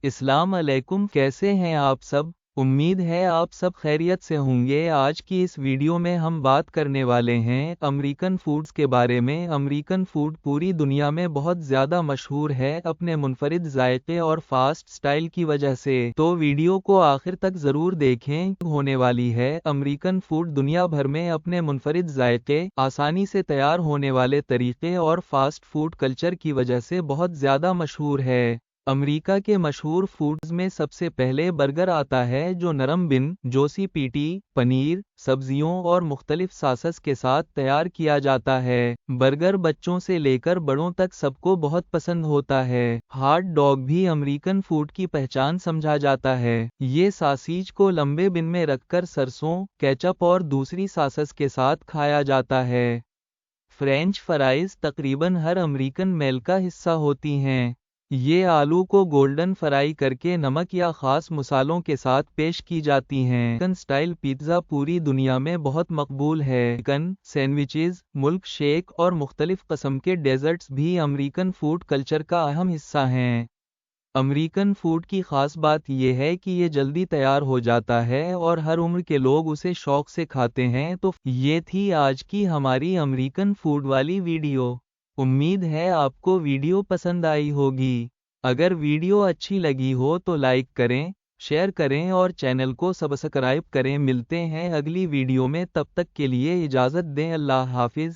अस्सलाम अलैकुम, कैसे हैं आप सब। उम्मीद है आप सब खैरियत से होंगे। आज की इस वीडियो में हम बात करने वाले हैं अमेरिकन फूड्स के बारे में। अमेरिकन फूड पूरी दुनिया में बहुत ज़्यादा मशहूर है अपने मुनफरिद जायके और फास्ट स्टाइल की वजह से, तो वीडियो को आखिर तक ज़रूर देखें। होने वाली है अमेरिकन फूड दुनिया भर में अपने मुनफरिद जायके, आसानी से तैयार होने वाले तरीके और फास्ट फूड कल्चर की वजह से बहुत ज़्यादा मशहूर है। अमेरिका के मशहूर फूड्स में सबसे पहले बर्गर आता है, जो नरम बिन जोसी पीटी, पनीर, सब्जियों और मुख्तलिफ सासस के साथ तैयार किया जाता है। बर्गर बच्चों से लेकर बड़ों तक सबको बहुत पसंद होता है। हॉट डॉग भी अमेरिकन फूड की पहचान समझा जाता है। ये सासीज को लंबे बिन में रखकर सरसों, केचप और दूसरी सासस के साथ खाया जाता है। फ्रेंच फ्राइज तकरीबन हर अमेरिकन मेल का हिस्सा होती हैं। ये आलू को गोल्डन फ्राई करके नमक या ख़ास मसालों के साथ पेश की जाती हैं। अमेरिकन स्टाइल पिज़्ज़ा पूरी दुनिया में बहुत मकबूल है। चिकन सैंडविचेस, मिल्क शेक और मुख्तलिफ किस्म के डेजर्ट्स भी अमेरिकन फूड कल्चर का अहम हिस्सा हैं। अमेरिकन फूड की ख़ास बात यह है कि ये जल्दी तैयार हो जाता है और हर उम्र के लोग उसे शौक से खाते हैं। तो ये थी आज की हमारी अमेरिकन फूड वाली वीडियो। उम्मीद है आपको वीडियो पसंद आई होगी। अगर वीडियो अच्छी लगी हो तो लाइक करें, शेयर करें और चैनल को सब्सक्राइब करें। मिलते हैं अगली वीडियो में, तब तक के लिए इजाज़त दें। अल्लाह हाफिज़।